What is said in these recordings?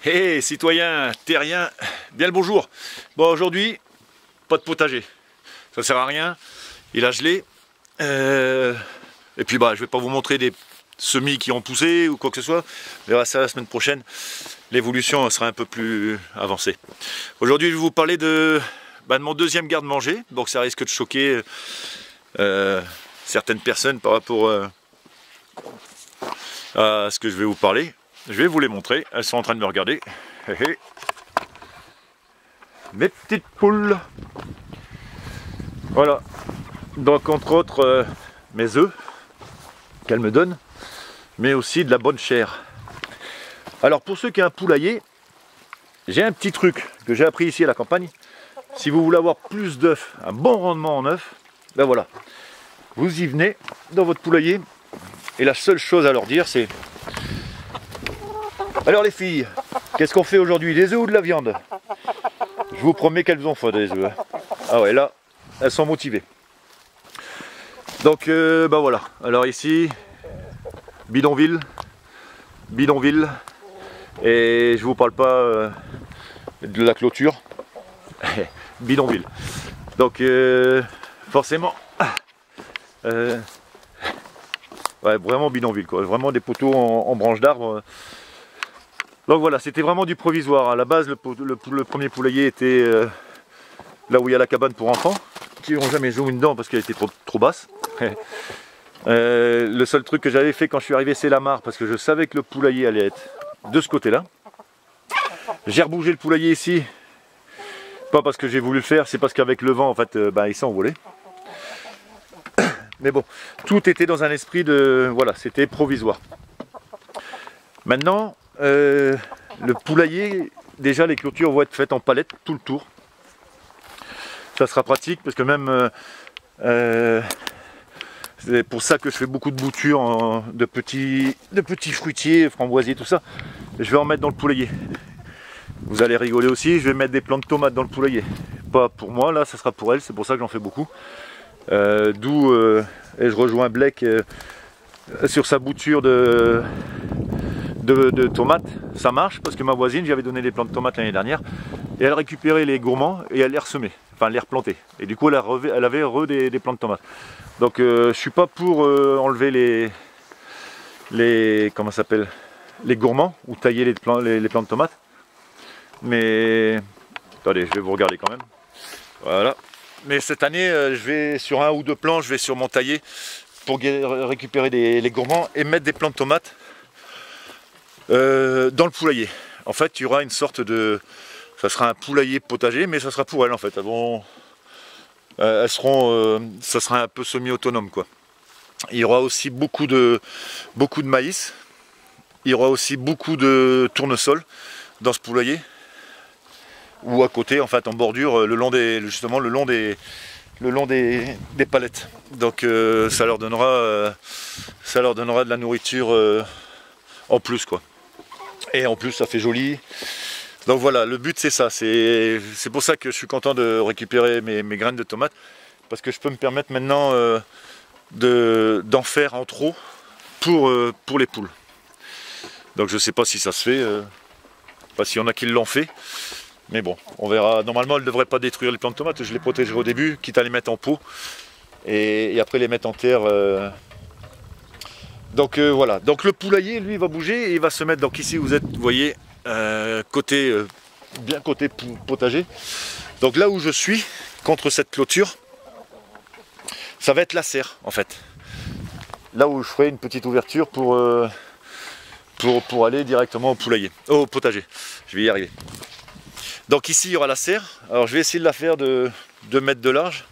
Hé, citoyens, terriens, bien le bonjour. Bon, aujourd'hui, pas de potager. Ça sert à rien, il a gelé. Et puis, je vais pas vous montrer des semis qui ont poussé ou quoi que ce soit. On verra ça la semaine prochaine. L'évolution sera un peu plus avancée. Aujourd'hui, je vais vous parler de mon deuxième garde-manger. Donc, ça risque de choquer certaines personnes par rapport à ce que je vais vous parler. Je vais vous les montrer, elles sont en train de me regarder. Mes petites poules. Voilà. Donc entre autres mes œufs qu'elles me donnent, mais aussi de la bonne chair. Alors pour ceux qui ont un poulailler, j'ai un petit truc que j'ai appris ici à la campagne. Si vous voulez avoir plus d'œufs, un bon rendement en œufs, ben voilà. Vous y venez dans votre poulailler et la seule chose à leur dire c'est: alors les filles, qu'est-ce qu'on fait aujourd'hui, des œufs ou de la viande? Je vous promets qu'elles ont faim des œufs. Ah ouais, là, elles sont motivées. Donc, voilà. Alors ici, bidonville, et je vous parle pas de la clôture, bidonville. Donc, forcément, ouais, vraiment bidonville, quoi. Vraiment des poteaux en branches d'arbres. Donc voilà, c'était vraiment du provisoire. À la base, le premier poulailler était là où il y a la cabane pour enfants, qui n'ont jamais joué dedans parce qu'elle était trop basse. Le seul truc que j'avais fait quand je suis arrivé, c'est la mare, parce que je savais que le poulailler allait être de ce côté-là. J'ai rebougé le poulailler ici, pas parce que j'ai voulu le faire, c'est parce qu'avec le vent, en fait, il s'est envolé. Mais bon, tout était dans un esprit de... Voilà, c'était provisoire. Maintenant... le poulailler, déjà les clôtures vont être faites en palette tout le tour. Ça sera pratique parce que même c'est pour ça que je fais beaucoup de boutures de petits fruitiers, framboisiers, tout ça. Je vais en mettre dans le poulailler. Vous allez rigoler aussi, je vais mettre des plants de tomates dans le poulailler. Pas pour moi, là ça sera pour elle, c'est pour ça que j'en fais beaucoup. D'où et je rejoins Blake sur sa bouture de tomates. Ça marche parce que ma voisine, j'avais donné des plants de tomates l'année dernière et elle récupérait les gourmands et elle les ressemait, enfin les replantait, et du coup elle avait des plants de tomates. Donc je suis pas pour enlever comment ça s'appelle, les gourmands, ou tailler les plants de tomates, mais attendez, je vais vous regarder quand même. Voilà, mais cette année je vais sur un ou deux plants, je vais sûrement tailler pour récupérer les gourmands et mettre des plants de tomates dans le poulailler. En fait, il y aura une sorte de... Ça sera un poulailler potager, mais ça sera pour elles en fait. Elles seront... ça sera un peu semi-autonome, quoi. Il y aura aussi beaucoup de maïs. Il y aura aussi beaucoup de tournesol dans ce poulailler. Ou à côté, en fait, en bordure, justement le long des palettes. Donc ça leur donnera de la nourriture en plus, quoi. Et en plus ça fait joli. Donc voilà, le but c'est ça. C'est pour ça que je suis content de récupérer mes graines de tomates, parce que je peux me permettre maintenant d'en faire en trop pour les poules. Donc je sais pas si ça se fait, pas s'il y en a qui l'ont fait, mais bon, on verra. Normalement elles ne devraient pas détruire les plants de tomates, je les protégerai au début, quitte à les mettre en pot et après les mettre en terre. Donc voilà, donc le poulailler lui va bouger et il va se mettre, donc ici vous voyez, bien côté potager. Donc là où je suis, contre cette clôture, ça va être la serre en fait. Là où je ferai une petite ouverture pour aller directement au potager. Je vais y arriver. Donc ici il y aura la serre. Alors je vais essayer de la faire de 2 mètres de large.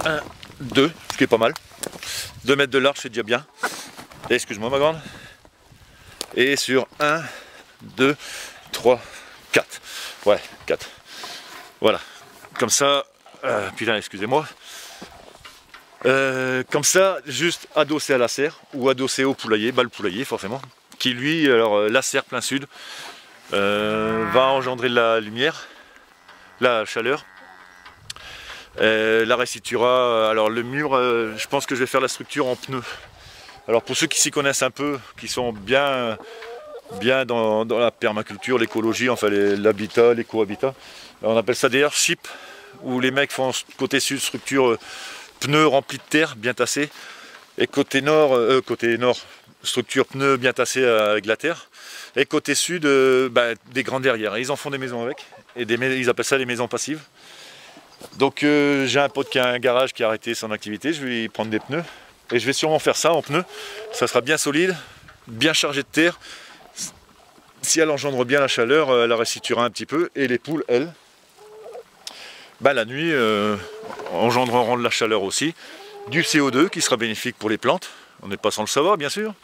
1, 2, ce qui est pas mal. 2 mètres de large, c'est déjà bien. Excuse-moi ma grande. Et sur 1, 2, 3, 4. Ouais, 4. Voilà. Comme ça, putain, excusez-moi. Comme ça, juste adossé à la serre ou adossé au poulailler, le poulailler forcément, qui lui, alors la serre plein sud, va engendrer la lumière, la chaleur. La restituera. Alors le mur, je pense que je vais faire la structure en pneus. Alors pour ceux qui s'y connaissent un peu, qui sont bien bien dans la permaculture, l'écologie, enfin l'habitat, l'éco-habitat. On appelle ça des airships, où les mecs font côté sud structure pneus remplis de terre, bien tassés, et côté nord, structure pneus bien tassés avec la terre, et côté sud, des grands derrières. Et ils en font des maisons avec, et ils appellent ça les maisons passives. Donc j'ai un pote qui a un garage qui a arrêté son activité, je vais lui prendre des pneus, et je vais sûrement faire ça en pneus. Ça sera bien solide, bien chargé de terre. Si elle engendre bien la chaleur, elle la restituera un petit peu, et les poules, elles, la nuit, engendreront de la chaleur aussi, du CO2 qui sera bénéfique pour les plantes, on n'est pas sans le savoir bien sûr,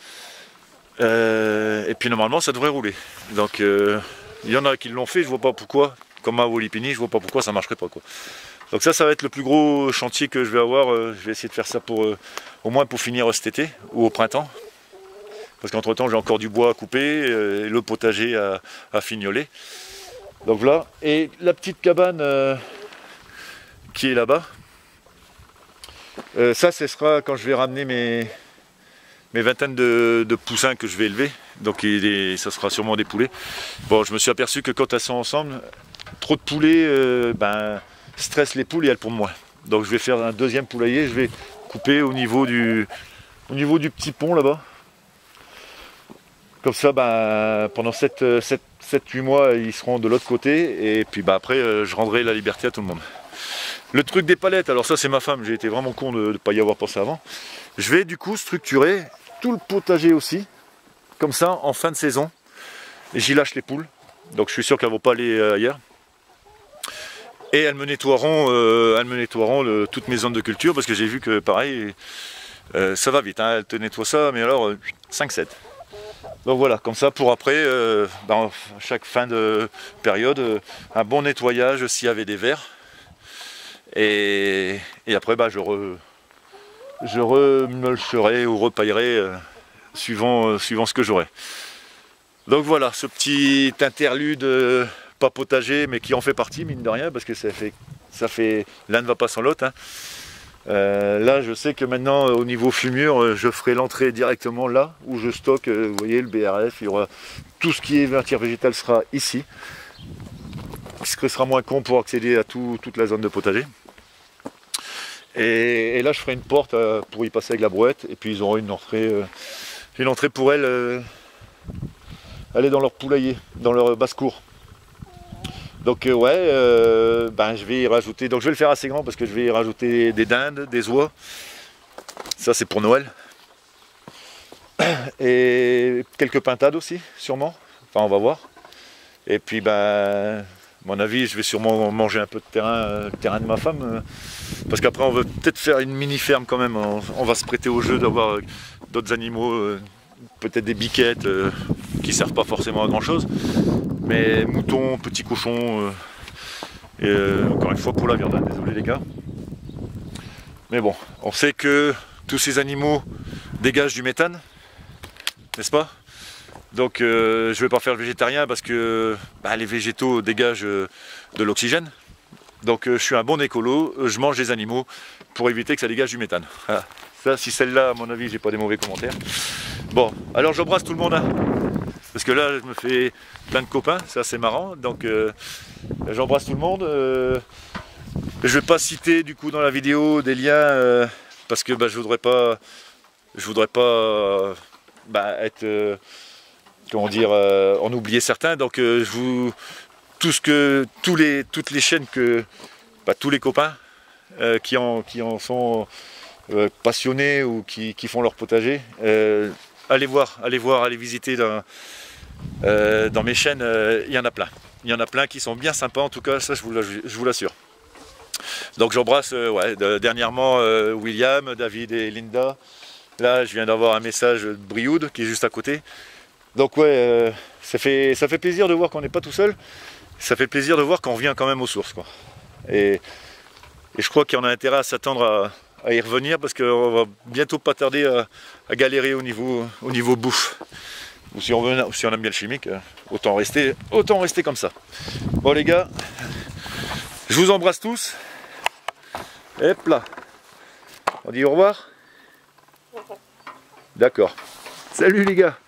et puis normalement ça devrait rouler. Donc il y en a qui l'ont fait, je vois pas pourquoi, comme à Wolipini, je vois pas pourquoi ça marcherait pas, quoi. Donc ça va être le plus gros chantier que je vais avoir, je vais essayer de faire ça pour au moins pour finir cet été ou au printemps. Parce qu'entre temps j'ai encore du bois à couper, et le potager à fignoler. Donc voilà, et la petite cabane qui est là-bas, ça ce sera quand je vais ramener mes vingtaines de poussins que je vais élever. Donc ça sera sûrement des poulets. Bon, je me suis aperçu que quand elles sont ensemble, trop de poulets stressent les poules et elles pondent moins. Donc je vais faire un deuxième poulailler, je vais couper au niveau du petit pont là-bas. Comme ça, pendant 7-8 mois, ils seront de l'autre côté. Et puis après, je rendrai la liberté à tout le monde. Le truc des palettes, alors ça c'est ma femme, j'ai été vraiment con de ne pas y avoir pensé avant. Je vais du coup structurer tout le potager aussi, comme ça, en fin de saison. J'y lâche les poules, donc je suis sûr qu'elles ne vont pas aller ailleurs. Et elles me nettoieront, toutes mes zones de culture, parce que j'ai vu que pareil, ça va vite, hein, elles te nettoient ça, mais alors 5-7. Donc voilà, comme ça pour après, à chaque fin de période, un bon nettoyage s'il y avait des vers. Et après je remulcherai ou repaillerai suivant ce que j'aurai. Donc voilà, ce petit interlude pas potager mais qui en fait partie mine de rien, parce que ça fait l'un ne va pas sans l'autre, hein. Là je sais que maintenant au niveau fumure je ferai l'entrée directement là où je stocke, vous voyez le BRF, il y aura tout ce qui est matière végétale sera ici, ce qui sera moins con pour accéder à toute la zone de potager. Et là je ferai une porte pour y passer avec la brouette, et puis ils auront une entrée pour elles, aller dans leur poulailler, dans leur basse-cour. Donc je vais y rajouter, donc je vais le faire assez grand parce que je vais y rajouter des dindes, des oies, ça c'est pour Noël, et quelques pintades aussi sûrement, enfin on va voir. Et puis à mon avis je vais sûrement manger un peu de terrain, le terrain de ma femme, parce qu'après on veut peut-être faire une mini ferme quand même, on va se prêter au jeu d'avoir d'autres animaux, peut-être des biquettes qui servent pas forcément à grand chose. Mais moutons, petits cochons, encore une fois pour la viande, hein, désolé les gars. Mais bon, on sait que tous ces animaux dégagent du méthane, n'est-ce pas? Donc je ne vais pas faire le végétarien parce que les végétaux dégagent de l'oxygène. Donc je suis un bon écolo, je mange des animaux pour éviter que ça dégage du méthane. Voilà. Ça, si celle-là, à mon avis, j'ai pas des mauvais commentaires. Bon, alors j'embrasse tout le monde, hein. Parce que là, je me fais plein de copains, c'est assez marrant. Donc, j'embrasse tout le monde. Je vais pas citer du coup dans la vidéo des liens parce que je voudrais pas être, comment dire, en oublier certains. Donc, toutes les chaînes tous les copains qui en sont passionnés ou qui font leur potager. Allez visiter dans mes chaînes, il y en a plein. Il y en a plein qui sont bien sympas, en tout cas, ça je vous l'assure. Donc j'embrasse dernièrement William, David et Linda. Là je viens d'avoir un message de Brioude qui est juste à côté. Donc ça fait plaisir de voir qu'on n'est pas tout seul. Ça fait plaisir de voir qu'on revient quand même aux sources, quoi. Et je crois qu'il y en a intérêt à s'attendre à y revenir, parce qu'on va bientôt pas tarder à galérer au niveau bouffe. Ou si on aime bien le chimique, autant rester comme ça. Bon les gars, je vous embrasse tous. Hop là. On dit au revoir. D'accord. Salut les gars.